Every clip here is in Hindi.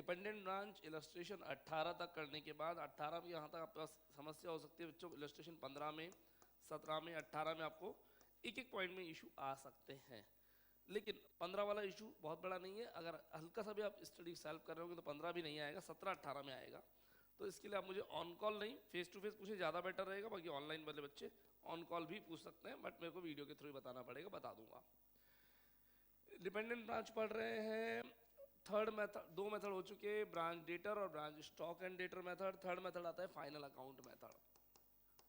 डिपेंडेंट ब्रांच इलस्ट्रेशन 18 तक करने के बाद 18 में यहाँ तक आपके पास समस्या हो सकती है बच्चों। इलस्ट्रेशन 15 में, 17 में, 18 में आपको एक एक पॉइंट में इशू आ सकते हैं, लेकिन 15 वाला इशू बहुत बड़ा नहीं है। अगर हल्का सा भी आप स्टडी सॉल्व कर रहे होंगे तो 15 भी नहीं आएगा, 17-18 में आएगा। तो इसके लिए आप मुझे ऑन कॉल नहीं, फेस टू फेस पूछे ज़्यादा बेटर रहेगा। बाकी ऑनलाइन वाले बच्चे ऑन कॉल भी पूछ सकते हैं, बट मेरे को वीडियो के थ्रू बताना पड़ेगा, बता दूंगा। डिपेंडेंट ब्रांच पढ़ रहे हैं। थर्ड मेथड, दो मेथड हो चुके, ब्रांच डेटर और branch stock and debtor method. Third method आता है फाइनल अकाउंट मेथड।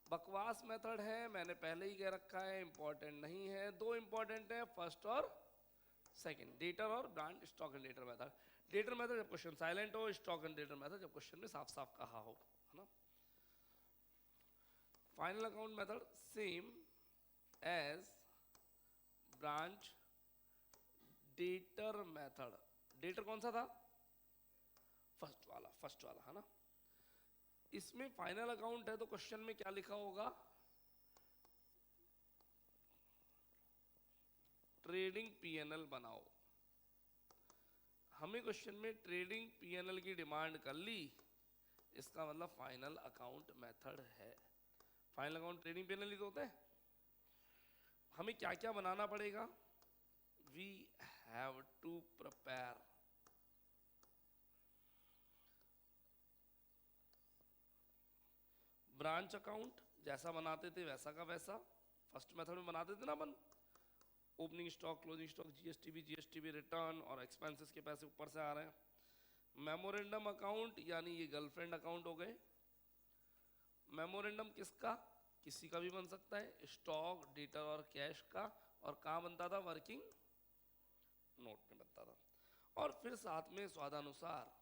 बकवास मेथड है, मैंने पहले ही कह रखा है, इंपॉर्टेंट नहीं है। दो इंपॉर्टेंट है, फर्स्ट और सेकंड, डेटर और branch stock and debtor method. Debtor method जब क्वेश्चन साइलेंट हो, स्टॉक एंड डेटर मेथड जब क्वेश्चन में साफ साफ कहा हो, है ना। Final account method same as branch debtor method. Debtor कौन सा था? फर्स्ट वाला है ना। इसमें फाइनल अकाउंट है तो क्वेश्चन में क्या लिखा होगा? ट्रेडिंग पीएनएल बनाओ। हमें क्वेश्चन में ट्रेडिंग पीएनएल की डिमांड कर ली, इसका मतलब फाइनल अकाउंट मेथड है। फाइनल अकाउंट ट्रेडिंग पीएनएल ही तो होता है। हमें क्या क्या बनाना पड़ेगा? We have to prepare branch account, जैसा बनाते थे वैसा का वैसा फर्स्ट मेथड में बनाते थे ना अपन। ओपनिंग स्टॉक, क्लोजिंग स्टॉक, जीएसटीबी रिटर्न और एक्सपेंसेस के पैसे ऊपर से आ रहे हैं। मेमोरेंडम अकाउंट यानी ये गर्लफ्रेंड अकाउंट हो गए। मेमोरेंडम किसका? किसी का भी बन सकता है, स्टॉक, डेटर और कैश का। और कहाँ बनता था? वर्किंग नोट में बनता था। और फिर साथ में स्वादानुसार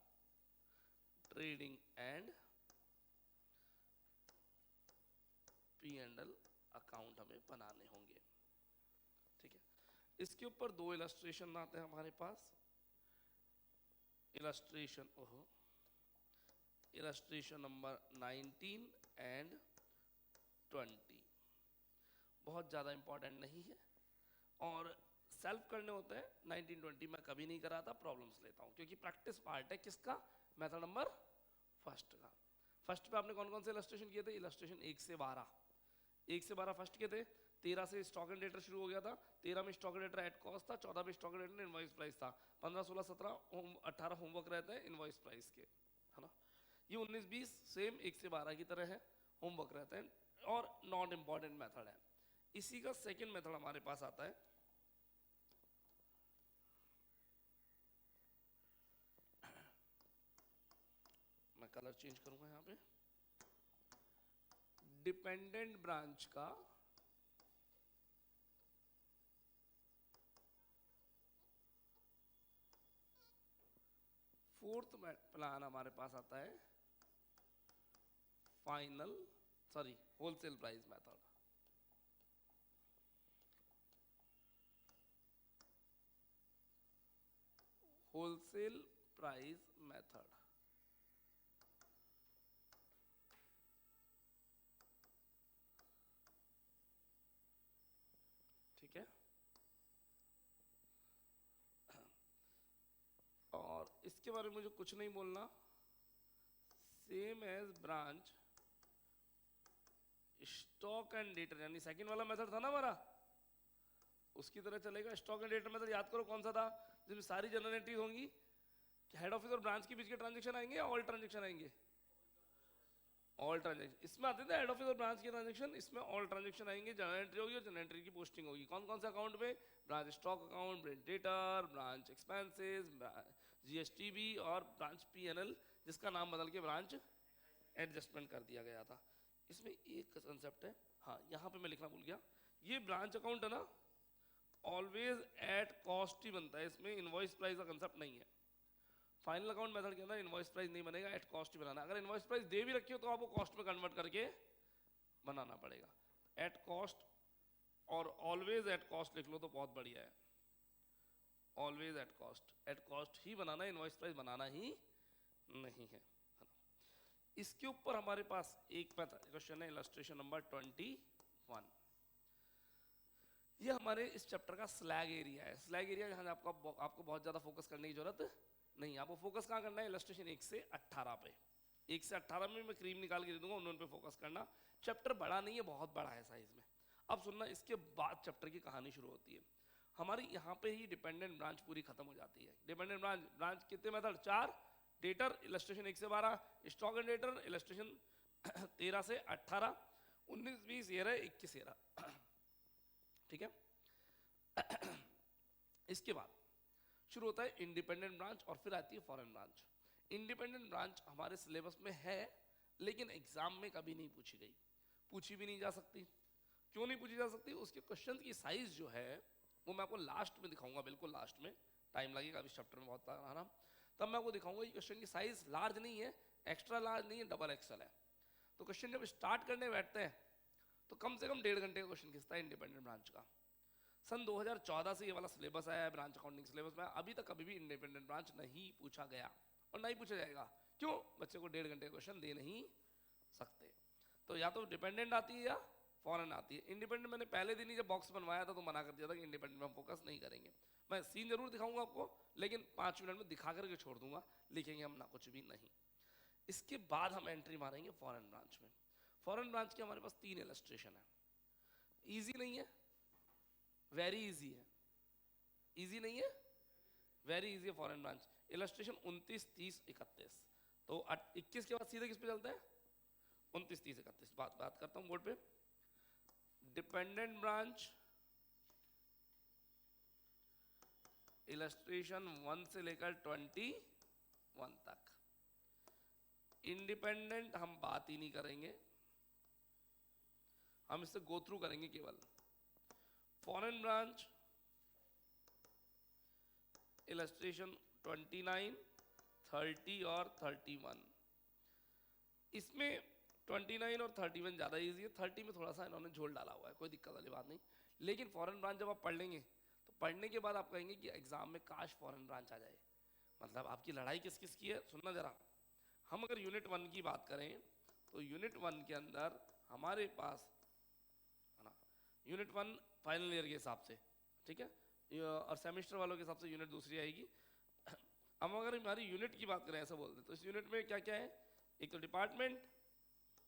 ट्रेडिंग एंड P&L अकाउंट हमें बनाने होंगे, ठीक है। इसके ऊपर दो इलस्ट्रेशन आते हैं हमारे पास। इलस्ट्रेशन नंबर 19 एंड 20 बहुत ज़्यादा इंपॉर्टेंट नहीं है और सेल्फ करने होते हैं। 19-20 मैं कभी नहीं कराता, प्रॉब्लम्स लेता हूँ, क्योंकि प्रैक्टिस पार्ट है किसका? मेथड नंबर फर्स्ट का। फर्स्ट पे आपने कौन कौन से इलस्ट्रेशन किए थे? इलस्ट्रेशन 1 से 12, 1 से 12 फर्स्ट के थे। 13 से स्टॉक एंड डेटर शुरू हो गया था। 13 में stock and debtor at cost था। 14 में stock and debtor invoice price था। 15, 16, 17, 18 होमवर्क रहते हैं इनवॉइस प्राइस के, है ना। ये 19, 20 सेम 1 से 12 की तरह है, होमवर्क रहते हैं और नॉट इम्पॉर्टेंट मेथड है। इसी का सेकेंड मेथड हमारे पास आता है मैं कलर चेंज करूंगा यहाँ पे, डिपेंडेंट ब्रांच का फोर्थ प्लान हमारे पास आता है wholesale price method. Wholesale price method, ठीक है। और इसके बारे में मुझे कुछ नहीं बोलना, same as branch stock and debtor, यानी सेकंड वाला मेथड था ना हमारा, उसकी तरह चलेगा। स्टॉक एंड डेटर मेथड याद करो कौन सा था? जिसमें सारी जनरल एंट्रीज होंगी। हेड ऑफिस और ब्रांच के बीच के ट्रांजेक्शन आएंगे या ऑल ट्रांजेक्शन आएंगे? All transaction. इसमें आते थे हेड ऑफिस और ब्रांच के ट्रांजेक्शन, इसमें ऑल ट्रांजेक्शन आएंगे। जनरल एंट्री होगी और जनरल एंट्री की पोस्टिंग होगी। कौन कौन से अकाउंट में? Branch stock account, branch debtor, branch expenses, जीएसटीबी और ब्रांच पीएनएल, जिसका नाम बदल के ब्रांच एडजस्टमेंट कर दिया गया था। इसमें एक कंसेप्ट है, हाँ यहाँ पे मैं लिखना भूल गया, ये ब्रांच अकाउंट है ना, ऑलवेज एट कॉस्ट ही बनता है। इसमें इनवॉइस प्राइस का कंसेप्ट नहीं है। फाइनल अकाउंट मेथड के अंदर इनवॉइस प्राइस नहीं बनेगा, एट कॉस्ट ही बनाना। अगर इनवॉइस प्राइस दे भी रखी हो तो आपको कॉस्ट में कन्वर्ट करके बनाना पड़ेगा। एट कॉस्ट और ऑलवेज एट कॉस्ट लिख लो तो बहुत बढ़िया है। ऑलवेज एट कॉस्ट ही बनाना है, इनवॉइस प्राइस बनाना ही नहीं है। इसके ऊपर हमारे पास एक क्वेश्चन है, इलस्ट्रेशन नंबर 21। ये हमारे इस चैप्टर का स्लैग एरिया है। स्लैग एरिया जहाँ आपको बहुत ज़्यादा फोकस करने की जरूरत नहीं, आपको फोकस कहाँ करना है? इलस्ट्रेशन 1 से 18 पे। 1 से 18 में मैं क्रीम निकाल के दे दूंगा, उन पे फोकस करना। चैप्टर बड़ा नहीं है, बहुत बड़ा है साइज में। अब सुनना, इसके बाद चैप्टर की कहानी शुरू होती है। हमारी यहाँ पे ही डिपेंडेंट ब्रांच पूरी खत्म हो जाती है। डिपेंडेंट ब्रांच कितने मेथड? 4। डेटर इलस्ट्रेशन 1 से 12, स्टॉक एंड डेटर इलस्ट्रेशन 13 से 18, 19, 20 ये रहे, 21 ये रहा। ठीक है। इसके बाद शुरू होता है इंडिपेंडेंट ब्रांच और फिर आती है फॉरेन ब्रांच। इंडिपेंडेंट ब्रांच हमारे सिलेबस में है लेकिन एग्जाम में कभी नहीं पूछी गई, पूछी भी नहीं जा सकती। क्यों नहीं पूछी जा सकती? उसके क्वेश्चन की साइज जो है वो मैं आपको लास्ट में दिखाऊंगा, बिल्कुल लास्ट में। टाइम लगेगा अभी चैप्टर में बहुत आराम, तब मैं आपको दिखाऊंगा ये क्वेश्चन की साइज लार्ज नहीं है, एक्स्ट्रा लार्ज नहीं है, डबल एक्सल है। तो क्वेश्चन जब स्टार्ट करने बैठते हैं तो कम से कम 1.5 घंटे का क्वेश्चन खिंचता है इंडिपेंडेंट ब्रांच का। सन 2014 से ये वाला सिलेबस आया है, ब्रांच अकाउंटिंग सिलेबस में। अभी तक कभी भी इंडिपेंडेंट ब्रांच नहीं पूछा गया और नहीं पूछा जाएगा। क्यों? बच्चे को 1.5 घंटे का क्वेश्चन दे नहीं सकते। तो या तो डिपेंडेंट आती है या फॉरेन आती है। इंडिपेंडेंट मैंने पहले दिन ही जब बॉक्स बनवाया था तो मना कर दिया था कि इंडिपेंडेंट में हम फोकस नहीं करेंगे। मैं सीन जरूर दिखाऊंगा आपको, लेकिन 5 मिनट में दिखा करके छोड़ दूंगा, लिखेंगे हम ना कुछ भी नहीं। इसके बाद हम एंट्री मारेंगे फॉरेन ब्रांच में। फॉरेन ब्रांच के हमारे पास 3 इलस्ट्रेशन है। ईजी नहीं है, वेरी इजी है। इजी नहीं है, वेरी इजी है फॉरेन ब्रांच। इलस्ट्रेशन 29, 30, 31। तो 21 के बाद सीधे किस पे चलते हैं? 29, 30, 31। बात करता हूं बोर्ड पे। डिपेंडेंट ब्रांच इलस्ट्रेशन 1 से लेकर 21 तक। इंडिपेंडेंट हम बात ही नहीं करेंगे, हम इससे गो थ्रू करेंगे केवल। फॉरेन ब्रांच इलस्ट्रेशन 29, 30 और 31। इसमें 29 और 31 ज़्यादा इजी है। 30 में थोड़ा सा इन्होंने झोल डाला हुआ है, कोई दिक्कत वाली बात नहीं। लेकिन फॉरेन ब्रांच जब आप पढ़ लेंगे तो पढ़ने के बाद आप कहेंगे कि एग्जाम में काश फॉरेन ब्रांच आ जाए। मतलब आपकी लड़ाई किस किस की है सुनना जरा। हम अगर यूनिट 1 की बात करें तो यूनिट 1 के अंदर हमारे पास है ना, यूनिट 1 फाइनल ईयर के हिसाब से, ठीक है, और सेमेस्टर वालों के हिसाब से यूनिट दूसरी आएगी। हम अगर हमारी यूनिट की बात करें, ऐसा बोलते हैं, तो इस यूनिट में क्या क्या है? एक तो डिपार्टमेंट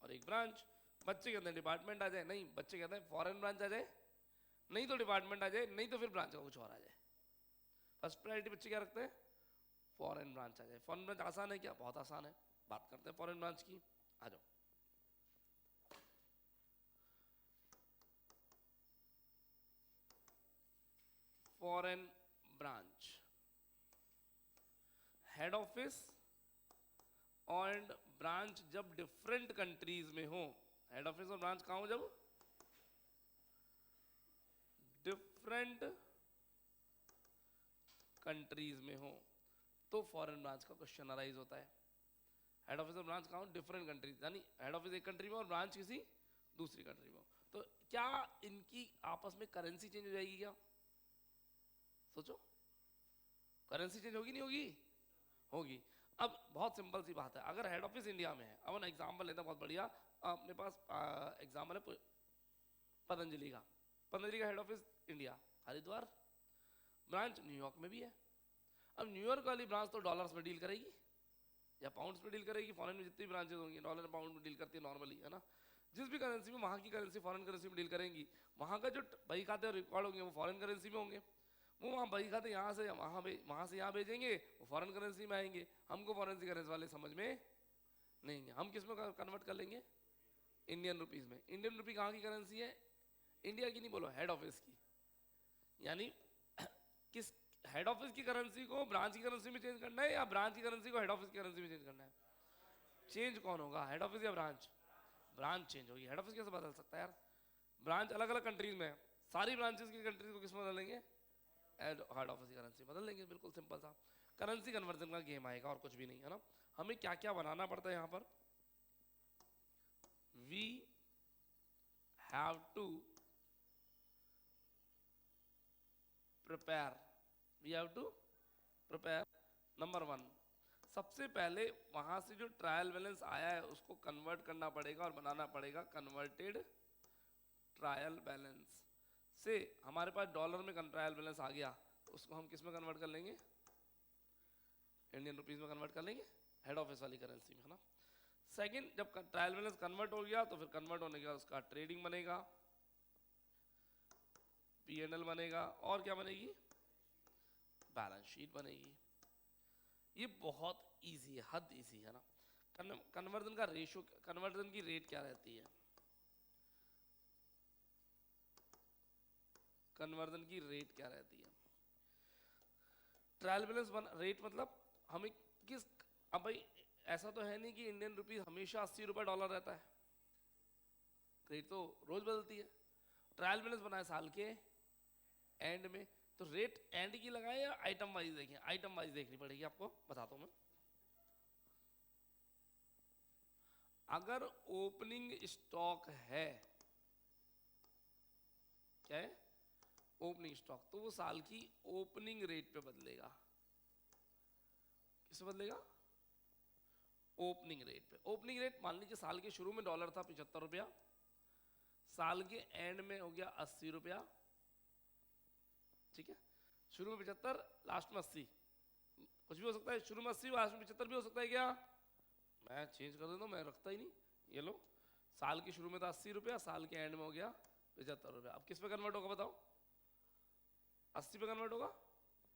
और एक ब्रांच। बच्चे कहते हैं डिपार्टमेंट आ जाए, नहीं बच्चे कहते हैं फॉरेन ब्रांच आ जाए, नहीं तो डिपार्टमेंट आ जाए, नहीं तो फिर ब्रांच का कुछ और आ जाए। फर्स्ट प्रायोरिटी बच्चे क्या रखते हैं? फॉरेन ब्रांच आ जाए। फॉरेन ब्रांच आसान है क्या? बहुत आसान है। बात करते हैं फॉरेन ब्रांच की, आ जाओ। Foreign branch head office and branch जब डिफरेंट कंट्रीज में हो, हेड ऑफिस और ब्रांच कहां हो? जब डिफरेंट कंट्रीज में हो तो फॉरेन ब्रांच का क्वेश्चन अराइज होता है। हेड ऑफिस और ब्रांच कहां हो? डिफरेंट कंट्रीज, यानी हेड ऑफिस एक कंट्री में और ब्रांच किसी दूसरी कंट्री में हो। तो क्या इनकी आपस में करेंसी चेंज हो जाएगी क्या? सोचो, करेंसी चेंज होगी नहीं होगी? होगी। अब बहुत सिंपल सी बात है, अगर हेड ऑफिस इंडिया में है, अब हम एग्जाम्पल लेते हैं बहुत बढ़िया। अपने पास एग्जाम्पल है पतंजलि का। पतंजलि का head office India Haridwar, branch New York में भी है। अब न्यूयॉर्क वाली ब्रांच तो डॉलर्स में डील करेगी या पाउंड्स में डील करेगी। फॉरेन में जितनी ब्रांचेज होंगी डॉलर पाउंड में डील करती है नॉर्मली, है ना। जिस भी करेंसी में वहाँ की करेंसी फॉरेन करेंसी में डील करेंगी, वहाँ का जो बही खाते और रिकॉर्ड होंगे वो फॉरेन करेंसी में होंगे। वो वहाँ बही खाते यहाँ से वहाँ से यहाँ भेजेंगे, वो फॉरेन करेंसी में आएंगे। हमको फॉरेन करेंसी वाले समझ में नहीं है, हम किस में कन्वर्ट कर लेंगे? इंडियन रुपीज़ में। इंडियन रुपी कहाँ की करेंसी है? इंडिया की नहीं, बोलो हेड ऑफिस की। यानी किस हेड ऑफिस की करेंसी को ब्रांच की करेंसी में चेंज करना है या ब्रांच की करेंसी को हेड ऑफिस की करेंसी में चेंज करना है? चेंज कौन होगा, हेड ऑफिस या ब्रांच? ब्रांच चेंज होगी। हेड ऑफिस कैसे बदल सकता है यार? ब्रांच अलग अलग कंट्रीज में है, सारी ब्रांचेस की कंट्रीज को किस में बदलेंगे? हेड ऑफिस की करेंसी बदल लेंगे। बिल्कुल सिंपल सा करेंसी कन्वर्जन का गेम आएगा और कुछ भी नहीं, है ना। हमें क्या क्या बनाना पड़ता है यहाँ पर? We have to prepare, we have to prepare. Number 1, सबसे पहले वहां से जो ट्रायल बैलेंस आया है उसको कन्वर्ट करना पड़ेगा और बनाना पड़ेगा कन्वर्टेड ट्रायल बैलेंस से। हमारे पास डॉलर में ट्रायल बैलेंस आ गया, उसको हम किस में कन्वर्ट कर लेंगे? इंडियन रुपीज में कन्वर्ट कर लेंगे हेड ऑफिस वाली करेंसी में, है ना। सेकंड, जब ट्रायल बैलेंस कन्वर्ट हो गया तो फिर कन्वर्ट होने के बाद उसका ट्रेडिंग बनेगा, P&L बनेगा, और क्या बनेगी, बैलेंस शीट बनेगी। ये बहुत इजी है, हद इजी है ना। कन्वर्जन का रेशियो, कन्वर्जन की रेट क्या रहती है, कन्वर्जन की रेट क्या रहती है। ट्रायल बैलेंस रेट मतलब हमें किस, अब भाई ऐसा तो है नहीं कि इंडियन रुपीस हमेशा 80 रुपए डॉलर रहता है, रेट तो रोज बदलती है। ट्रायल बैलेंस बनाए साल के एंड में, तो रेट एंड की लगाए या आइटम वाइज देखें, आइटम वाइज देखनी पड़ेगी आपको, बताता हूं मैं। अगर ओपनिंग स्टॉक है, क्या है, ओपनिंग स्टॉक, तो वो साल की ओपनिंग रेट पे बदलेगा। किससे बदलेगा, ओपनिंग रेट पे। ओपनिंग रेट मान लीजिए साल के शुरू में डॉलर था 75 रुपया, साल के एंड में हो गया 80 रुपया, ठीक है। शुरू में 75, लास्ट में 80, कुछ भी हो सकता है, शुरू में 80 लास्ट में 75 भी हो सकता है। क्या, मैं चेंज कर देता हूँ, मैं रखता ही नहीं, ये लो, साल के शुरू में था 80 रुपया, साल के एंड में हो गया 75 रुपया। अब किस पे कन्वर्ट होगा बताओ, 80 पे कन्वर्ट होगा,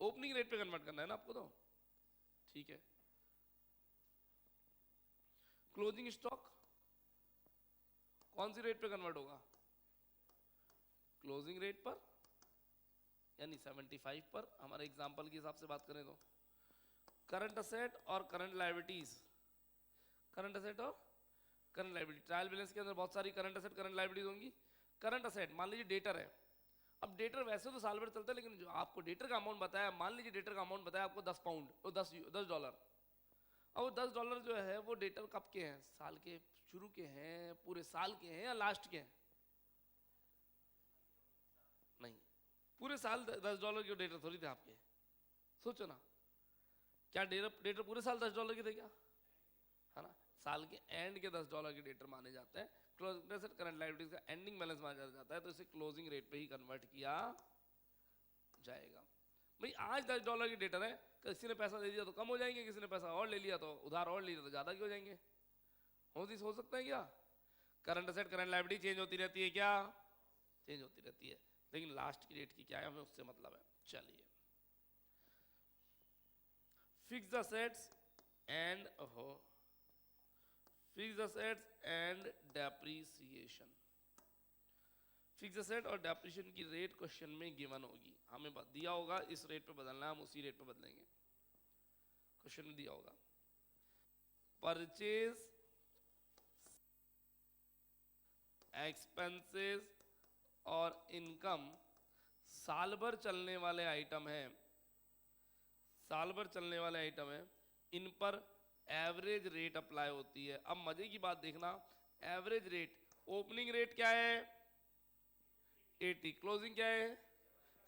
ओपनिंग रेट पे कन्वर्ट करना है ना आपको, तो ठीक है। क्लोजिंग स्टॉक कौन सी रेट पे कन्वर्ट होगा, क्लोजिंग रेट पर, यानी 75 पर। हमारे एग्जांपल के हिसाब से बात करें तो करंट असेट और करंट लायबिलिटीज, करंट असेट और करंट लायबिलिटी, ट्रायल बैलेंस के अंदर बहुत सारी करंट असेट करंट लायबिलिटीज होंगी। करंट असेट मान लीजिए डेटर है, अब डेटर वैसे तो साल भर चलता है, लेकिन जो आपको डेटर का अमाउंट बताया, मान लीजिए डेटर का अमाउंट बताया आपको 10 पाउंड और 10 डॉलर, अब वो 10 डॉलर जो है वो डेटर कब के हैं, साल के शुरू के हैं, पूरे साल के हैं, या लास्ट के हैं, नहीं, पूरे साल 10 डॉलर के डेटर थोड़ी थे आपके, सोचो ना, क्या डेटर पूरे साल 10 डॉलर के थे क्या, है ना। साल के एंड के 10 डॉलर के डेटर माने जाते हैं, क्लोजिंग एसेट करंट लायबिलिटीज का एंडिंग बैलेंस माना जाता है, तो इसे क्लोजिंग रेट पे ही कन्वर्ट किया जाएगा। भाई आज 10 डॉलर की डेटर है, किसी ने पैसा दे दिया तो कम हो जाएंगे, किसी ने पैसा और ले लिया तो उधार और लिया तो ज्यादा क्यों हो जाएंगे, हो सकता है क्या। Current asset current liability change होती रहती है, क्या चेंज होती रहती है, लेकिन लास्ट की डेट की क्या है हमें उससे मतलब है। चलिए, fixed assets and fixed assets and depreciation. Fixed asset और डेप्रिसिएशन की रेट क्वेश्चन में गिवन होगी, हमें दिया होगा इस रेट पे बदलना है, हम उसी रेट पे बदलेंगे, क्वेश्चन में दिया होगा। परचेज एक्सपेंसेस और इनकम साल भर चलने वाले आइटम है, साल भर चलने वाले आइटम है, इन पर एवरेज रेट अप्लाई होती है। अब मजे की बात देखना, एवरेज रेट, ओपनिंग रेट क्या है 80, क्लोजिंग क्या है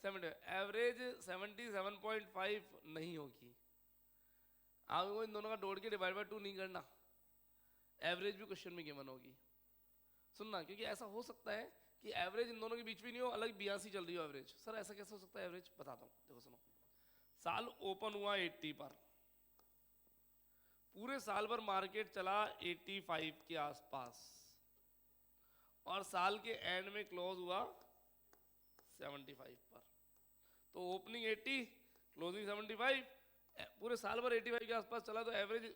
70, एवरेज 77.5 नहीं होगी, आपको इन दोनों का जोड़ के डिवाइड बाय 2 नहीं करना, एवरेज भी क्वेश्चन में गिवन होगी। सुनना, क्योंकि ऐसा हो सकता है कि एवरेज इन दोनों के बीच भी नहीं हो, अलग 82 चल रही हो एवरेज, सर ऐसा कैसे हो सकता है एवरेज, बताता हूँ, देखो सुनो, साल ओपन हुआ 80 पर, पूरे साल भर मार्केट चला 85 के आसपास, और साल के एंड में क्लोज हुआ 75 पर, तो ओपनिंग 80 क्लोजिंग 75, पूरे साल भर 85 के आसपास चला, तो एवरेज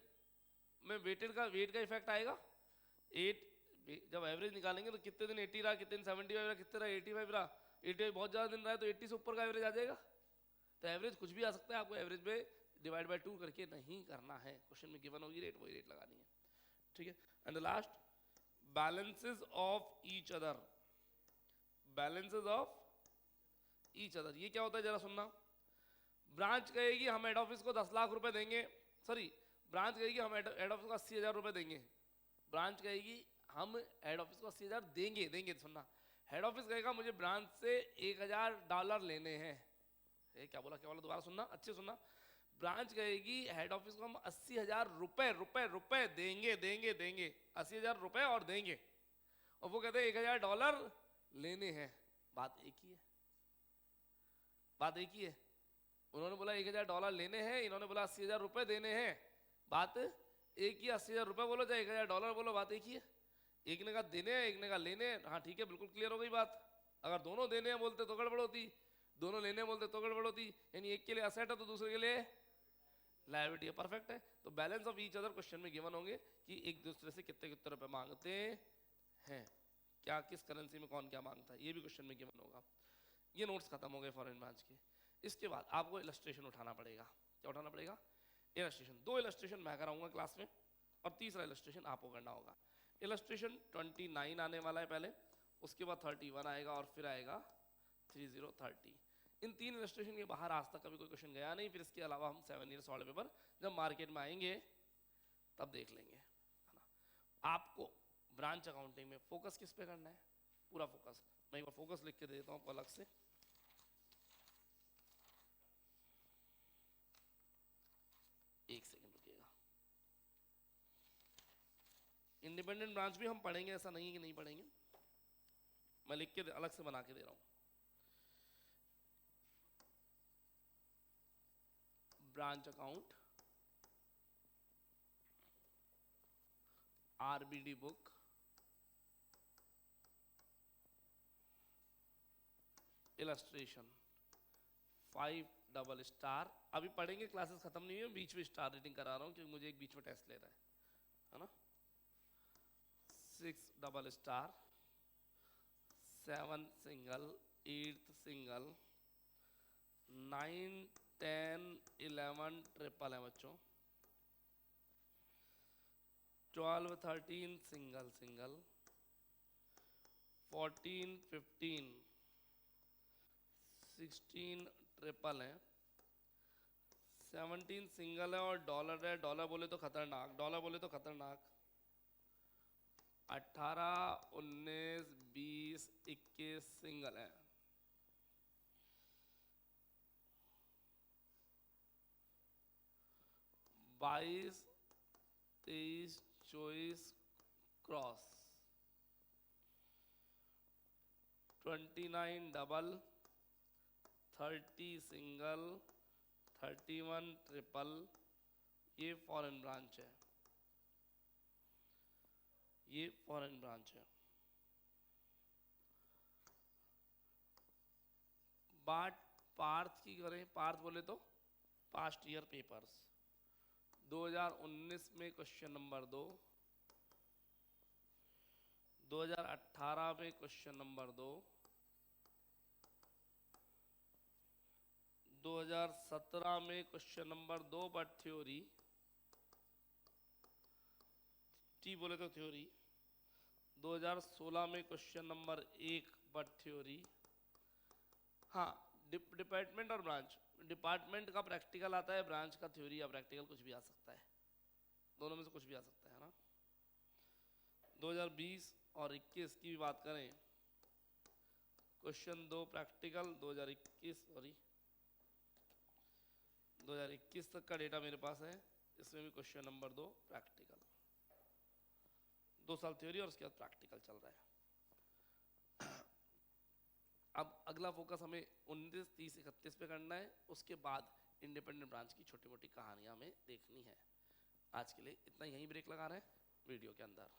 में वेट का इफेक्ट आएगा। 8 जब एवरेज निकालेंगे तो कितने दिन 80 रहा, कितने दिन 75 रहा, कितने रहा 85 रहा, 85 बहुत ज़्यादा दिन रहा है तो 80 से ऊपर का एवरेज आ जाएगा। तो एवरेज कुछ भी आ सकता है, आपको एवरेज में डिवाइड बाय 2 करके नहीं करना है, क्वेश्चन में गिवन होगी रेट, वही रेट लगानी है, ठीक है। And the last, balances of each other, balances of each other, ये क्या होता है जरा सुनना। ब्रांच कहेगी हम हेड ऑफिस को 10 लाख रुपए देंगे, सॉरी ब्रांच कहेगी हम हेड ऑफिस को 80,000 रुपए देंगे, ब्रांच कहेगी हम हेड ऑफिस को 80,000 देंगे, सुनना, हेड ऑफिस कहेगा मुझे ब्रांच से $1,000 लेने हैं, क्या बोला दोबारा सुनना, अच्छे सुनना। ब्रांच कहेगी हेड ऑफिस को हम 80,000 रुपए देंगे 80,000 रुपए और देंगे, और वो कहते हैं $1,000 लेने हैं, बात एक ही है, बात एक ही है, उन्होंने बोला $1000 लेने हैं, इन्होंने बोला $80,000 देने हैं। बात एक ही, $80,000 बोलो चाहे $1000 बोलो, बात एक ही है। एक ने कहा देने हैं, एक ने कहा लेने हैं। हाँ ठीक है, बिल्कुल क्लियर हो गई बात। अगर दोनों देने हैं बोलते तो गड़बड़ होती, दोनों लेने बोलते तो गड़बड़ होती। यानी एक के लिए असेट है तो दूसरे के लिए लायबिलिटी है। परफेक्ट है। तो balance of each other question में गिवन होंगे कि एक दूसरे से कितने कितने रुपए मांगते हैं, क्या किस करेंसी में कौन क्या मांगता है, ये भी क्वेश्चन में गिवन होगा। ये नोट्स खत्म हो गए फॉरेन ब्रांच के। इसके बाद आपको इलस्ट्रेशन उठाना पड़ेगा। क्या उठाना पड़ेगा? इलस्ट्रेशन। 2 इलस्ट्रेशन मैं कराऊंगा क्लास में और तीसरा इलस्ट्रेशन आपको करना होगा। इलस्ट्रेशन 29 आने वाला है पहले, उसके बाद 31 आएगा और फिर आएगा 30, 30। इन 3 इलस्ट्रेशन के बाहर आज तक कभी कोई क्वेश्चन गया नहीं। फिर इसके अलावा हम 7 ईयर सॉल्व पेपर जब मार्केट में आएंगे तब देख लेंगे, है ना। आपको ब्रांच अकाउंटिंग में फोकस किस पे करना है? पूरा फोकस। मैं एक बार फोकस लिख के दे देता हूँ आपको अलग से। एक सेकंड रुकिएगा। इंडिपेंडेंट ब्रांच भी हम पढ़ेंगे, ऐसा नहीं है कि नहीं पढ़ेंगे। मैं लिख के अलग से बना के दे रहा हूं। Branch account, RBD book, illustration 5 double star. अभी पढ़ेंगे, क्लासेस खत्म नहीं हुई, बीच में स्टार रेटिंग करा रहा हूं क्योंकि मुझे एक बीच में टेस्ट ले रहा है ना। 6 double star, 7 single, 8 single, 9 10 11 triple है बच्चों, 12 13 सिंगल सिंगल, 14 15 16 ट्रिपल है, 17 सिंगल है और डॉलर है। डॉलर बोले तो खतरनाक, डॉलर बोले तो खतरनाक। 18 19 20 21 सिंगल है, 22 23 24 क्रॉस, 29 डबल, 30 सिंगल, 31 ट्रिपल। ये फॉरेन ब्रांच है, ये फॉरेन ब्रांच है। बात पार्थ की करें, पार्थ बोले तो पास्ट ईयर पेपर्स 2019 में क्वेश्चन नंबर 2, 2018 में क्वेश्चन नंबर 2, 2017 में question number 2 but theory, T बोले तो थ्योरी, 2016 में क्वेश्चन नंबर 1 बट थ्योरी। हाँ, डिपार्टमेंट और ब्रांच, डिपार्टमेंट का प्रैक्टिकल आता है, ब्रांच का थ्योरी या प्रैक्टिकल कुछ भी आ सकता है, दोनों में से कुछ भी आ सकता है ना। 2020 और 21 की भी बात करें, क्वेश्चन 2 प्रैक्टिकल, 2021 तक का डेटा मेरे पास है, इसमें भी क्वेश्चन नंबर 2 प्रैक्टिकल, 2 साल थ्योरी और उसके बाद प्रैक्टिकल चल रहा है। अब अगला फोकस हमें 29 30 31 पे करना है, उसके बाद इंडिपेंडेंट ब्रांच की छोटी मोटी कहानियां हमें देखनी है। आज के लिए इतना, यहीं ब्रेक लगा रहे हैं वीडियो के अंदर।